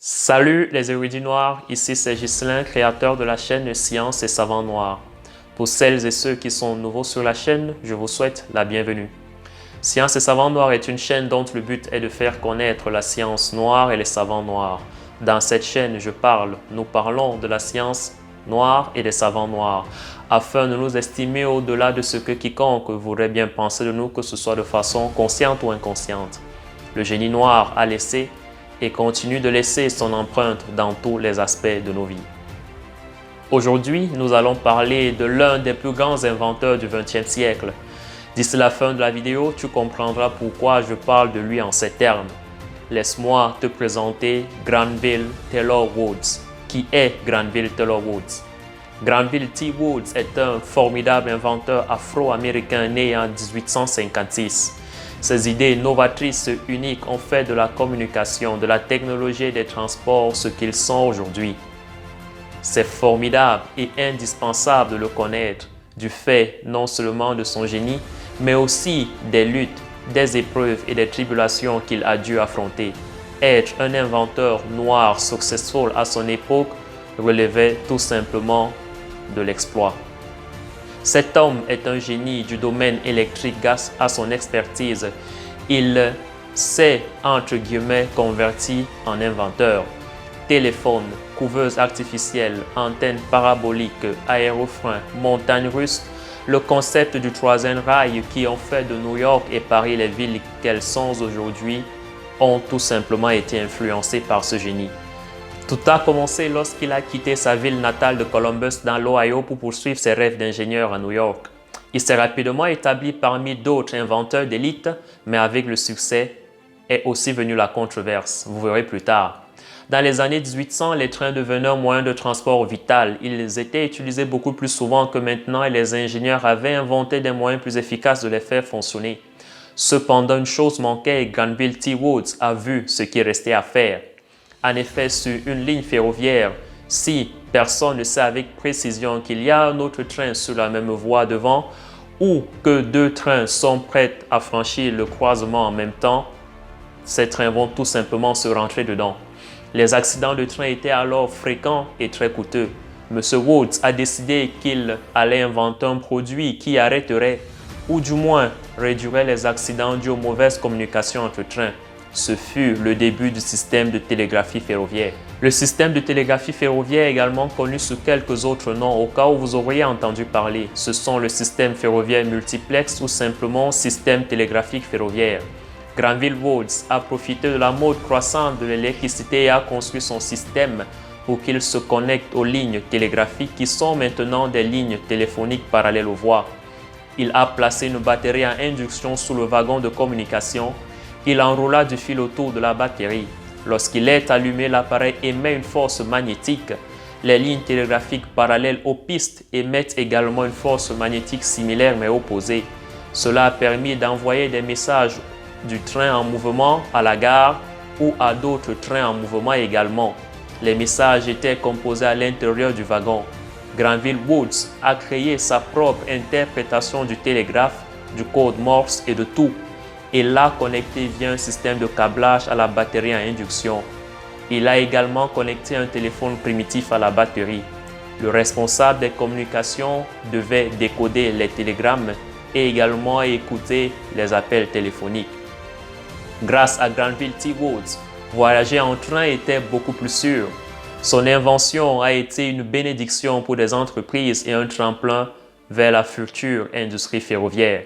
Salut les érudits noirs, ici c'est Ghislain, créateur de la chaîne Science et Savants Noirs. Pour celles et ceux qui sont nouveaux sur la chaîne, je vous souhaite la bienvenue. Science et Savants Noirs est une chaîne dont le but est de faire connaître la science noire et les savants noirs. Dans cette chaîne, nous parlons de la science noire et des savants noirs, afin de nous estimer au-delà de ce que quiconque voudrait bien penser de nous, que ce soit de façon consciente ou inconsciente. Le génie noir a laissé et continue de laisser son empreinte dans tous les aspects de nos vies. Aujourd'hui, nous allons parler de l'un des plus grands inventeurs du XXe siècle. D'ici la fin de la vidéo, tu comprendras pourquoi je parle de lui en ces termes. Laisse-moi te présenter Granville Taylor Woods. Qui est Granville Taylor Woods? Granville T. Woods est un formidable inventeur afro-américain né en 1856. Ses idées novatrices uniques ont fait de la communication, de la technologie et des transports ce qu'ils sont aujourd'hui. C'est formidable et indispensable de le connaître, du fait non seulement de son génie, mais aussi des luttes, des épreuves et des tribulations qu'il a dû affronter. Être un inventeur noir successful à son époque relevait tout simplement de l'exploit. Cet homme est un génie du domaine électrique grâce à son expertise. Il s'est, entre guillemets, converti en inventeur. Téléphone, couveuse artificielle, antenne parabolique, aérofrein, montagne russe, le concept du troisième rail qui ont fait de New York et Paris les villes qu'elles sont aujourd'hui ont tout simplement été influencés par ce génie. Tout a commencé lorsqu'il a quitté sa ville natale de Columbus dans l'Ohio pour poursuivre ses rêves d'ingénieur à New York. Il s'est rapidement établi parmi d'autres inventeurs d'élite, mais avec le succès est aussi venue la controverse. Vous verrez plus tard. Dans les années 1800, les trains devenaient un moyen de transport vital. Ils étaient utilisés beaucoup plus souvent que maintenant et les ingénieurs avaient inventé des moyens plus efficaces de les faire fonctionner. Cependant, une chose manquait et Granville T. Woods a vu ce qui restait à faire. En effet, sur une ligne ferroviaire, si personne ne sait avec précision qu'il y a un autre train sur la même voie devant ou que deux trains sont prêts à franchir le croisement en même temps, ces trains vont tout simplement se rentrer dedans. Les accidents de train étaient alors fréquents et très coûteux. M. Woods a décidé qu'il allait inventer un produit qui arrêterait ou du moins réduirait les accidents dus aux mauvaises communications entre trains. Ce fut le début du système de télégraphie ferroviaire. Le système de télégraphie ferroviaire est également connu sous quelques autres noms au cas où vous auriez entendu parler. Ce sont le système ferroviaire multiplex ou simplement système télégraphique ferroviaire. Granville Woods a profité de la mode croissante de l'électricité et a construit son système pour qu'il se connecte aux lignes télégraphiques qui sont maintenant des lignes téléphoniques parallèles aux voies. Il a placé une batterie à induction sous le wagon de communication. Il enroula du fil autour de la batterie. Lorsqu'il est allumé, l'appareil émet une force magnétique. Les lignes télégraphiques parallèles aux pistes émettent également une force magnétique similaire mais opposée. Cela a permis d'envoyer des messages du train en mouvement à la gare ou à d'autres trains en mouvement également. Les messages étaient composés à l'intérieur du wagon. Granville Woods a créé sa propre interprétation du télégraphe, du code Morse et de tout. Il l'a connecté via un système de câblage à la batterie à induction. Il a également connecté un téléphone primitif à la batterie. Le responsable des communications devait décoder les télégrammes et également écouter les appels téléphoniques. Grâce à Granville T. Woods, voyager en train était beaucoup plus sûr. Son invention a été une bénédiction pour des entreprises et un tremplin vers la future industrie ferroviaire.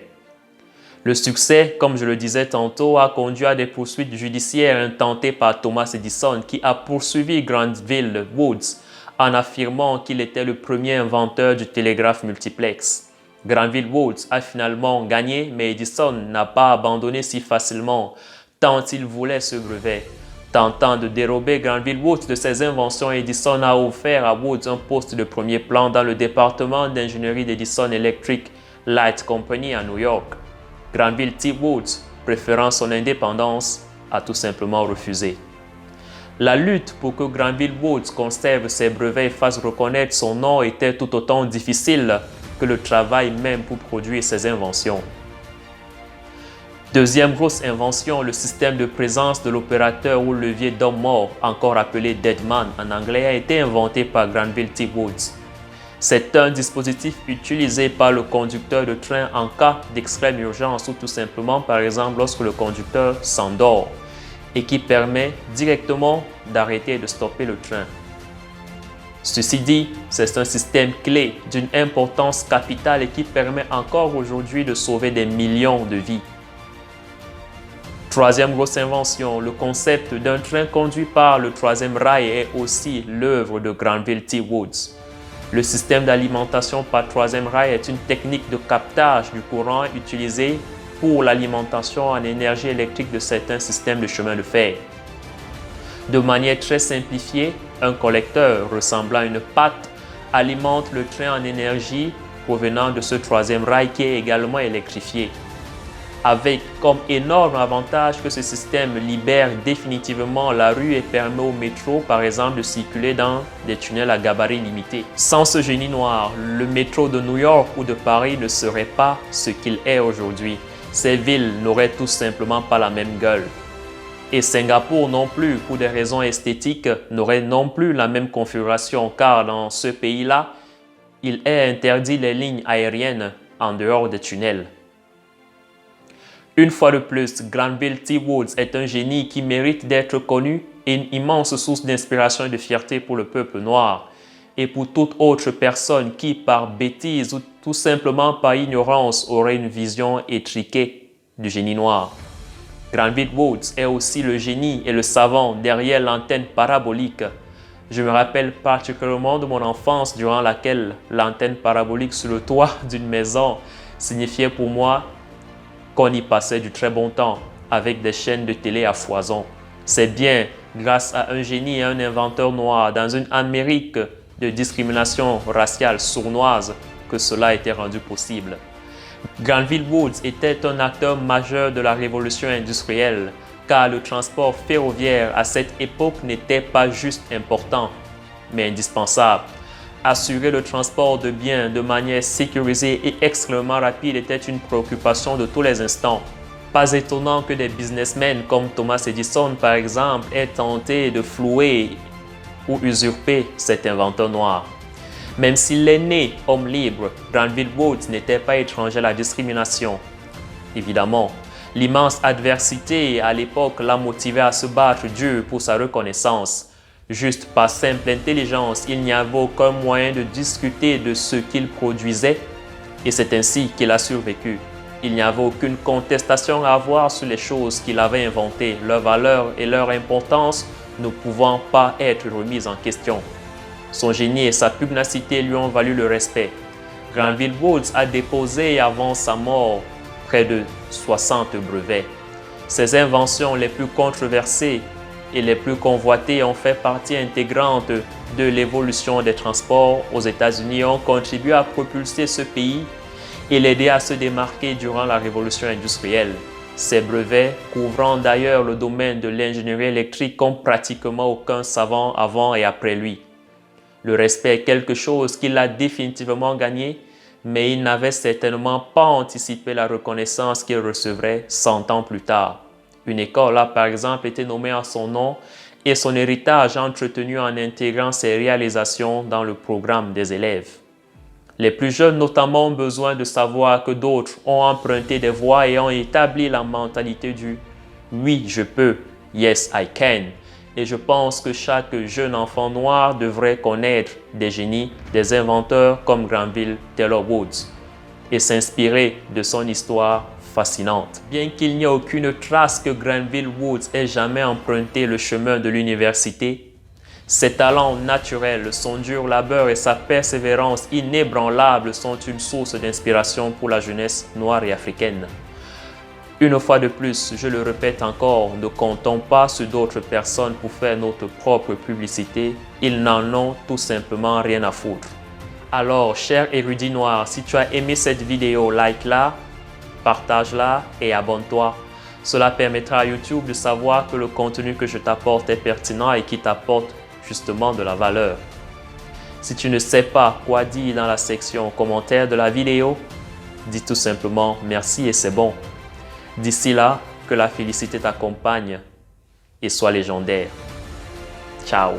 Le succès, comme je le disais tantôt, a conduit à des poursuites judiciaires intentées par Thomas Edison qui a poursuivi Granville Woods en affirmant qu'il était le premier inventeur du télégraphe multiplex. Granville Woods a finalement gagné, mais Edison n'a pas abandonné si facilement tant il voulait ce brevet. Tentant de dérober Granville Woods de ses inventions, Edison a offert à Woods un poste de premier plan dans le département d'ingénierie d'Edison Electric Light Company à New York. Granville T. Woods, préférant son indépendance, a tout simplement refusé. La lutte pour que Granville Woods conserve ses brevets et fasse reconnaître son nom était tout autant difficile que le travail même pour produire ses inventions. Deuxième grosse invention, le système de présence de l'opérateur ou levier d'homme mort, encore appelé Deadman en anglais, a été inventé par Granville T. Woods. C'est un dispositif utilisé par le conducteur de train en cas d'extrême urgence ou tout simplement par exemple lorsque le conducteur s'endort et qui permet directement d'arrêter et de stopper le train. Ceci dit, c'est un système clé d'une importance capitale et qui permet encore aujourd'hui de sauver des millions de vies. Troisième grosse invention, le concept d'un train conduit par le troisième rail est aussi l'œuvre de Granville T. Woods. Le système d'alimentation par troisième rail est une technique de captage du courant utilisée pour l'alimentation en énergie électrique de certains systèmes de chemin de fer. De manière très simplifiée, un collecteur ressemblant à une patte alimente le train en énergie provenant de ce troisième rail qui est également électrifié, avec comme énorme avantage que ce système libère définitivement la rue et permet au métro, par exemple, de circuler dans des tunnels à gabarit limité. Sans ce génie noir, le métro de New York ou de Paris ne serait pas ce qu'il est aujourd'hui. Ces villes n'auraient tout simplement pas la même gueule. Et Singapour non plus, pour des raisons esthétiques, n'aurait non plus la même configuration, car dans ce pays-là, il est interdit les lignes aériennes en dehors des tunnels. Une fois de plus, Granville T. Woods est un génie qui mérite d'être connu et une immense source d'inspiration et de fierté pour le peuple noir et pour toute autre personne qui, par bêtise ou tout simplement par ignorance, aurait une vision étriquée du génie noir. Granville Woods est aussi le génie et le savant derrière l'antenne parabolique. Je me rappelle particulièrement de mon enfance durant laquelle l'antenne parabolique sur le toit d'une maison signifiait pour moi qu'on y passait du très bon temps avec des chaînes de télé à foison. C'est bien grâce à un génie et un inventeur noir dans une Amérique de discrimination raciale sournoise que cela a été rendu possible. Granville Woods était un acteur majeur de la révolution industrielle car le transport ferroviaire à cette époque n'était pas juste important, mais indispensable. Assurer le transport de biens de manière sécurisée et extrêmement rapide était une préoccupation de tous les instants. Pas étonnant que des businessmen comme Thomas Edison, par exemple, aient tenté de flouer ou usurper cet inventeur noir. Même s'il est né homme libre, Granville Woods n'était pas étranger à la discrimination. Évidemment, l'immense adversité à l'époque l'a motivé à se battre dur pour sa reconnaissance. Juste par simple intelligence, il n'y avait aucun moyen de discuter de ce qu'il produisait et c'est ainsi qu'il a survécu. Il n'y avait aucune contestation à avoir sur les choses qu'il avait inventées, leur valeur et leur importance ne pouvant pas être remises en question. Son génie et sa pugnacité lui ont valu le respect. Granville Woods a déposé avant sa mort près de 60 brevets. Ses inventions les plus controversées et les plus convoitées ont fait partie intégrante de l'évolution des transports aux États-Unis et ont contribué à propulser ce pays et l'aider à se démarquer durant la révolution industrielle. Ces brevets, couvrant d'ailleurs le domaine de l'ingénierie électrique comme pratiquement aucun savant avant et après lui. Le respect est quelque chose qu'il a définitivement gagné, mais il n'avait certainement pas anticipé la reconnaissance qu'il recevrait 100 ans plus tard. Une école a par exemple été nommée en son nom et son héritage entretenu en intégrant ses réalisations dans le programme des élèves. Les plus jeunes notamment ont besoin de savoir que d'autres ont emprunté des voies et ont établi la mentalité du « oui, je peux »,« yes, I can ». Et je pense que chaque jeune enfant noir devrait connaître des génies, des inventeurs comme Granville Taylor Woods et s'inspirer de son histoire fascinante. Bien qu'il n'y ait aucune trace que Granville Woods ait jamais emprunté le chemin de l'université, ses talents naturels, son dur labeur et sa persévérance inébranlable sont une source d'inspiration pour la jeunesse noire et africaine. Une fois de plus, je le répète encore, ne comptons pas sur d'autres personnes pour faire notre propre publicité. Ils n'en ont tout simplement rien à foutre. Alors, cher érudit noir, si tu as aimé cette vidéo, like-la, partage-la et abonne-toi. Cela permettra à YouTube de savoir que le contenu que je t'apporte est pertinent et qui t'apporte justement de la valeur. Si tu ne sais pas quoi dire dans la section commentaires de la vidéo, dis tout simplement merci et c'est bon. D'ici là, que la félicité t'accompagne et soit légendaire. Ciao!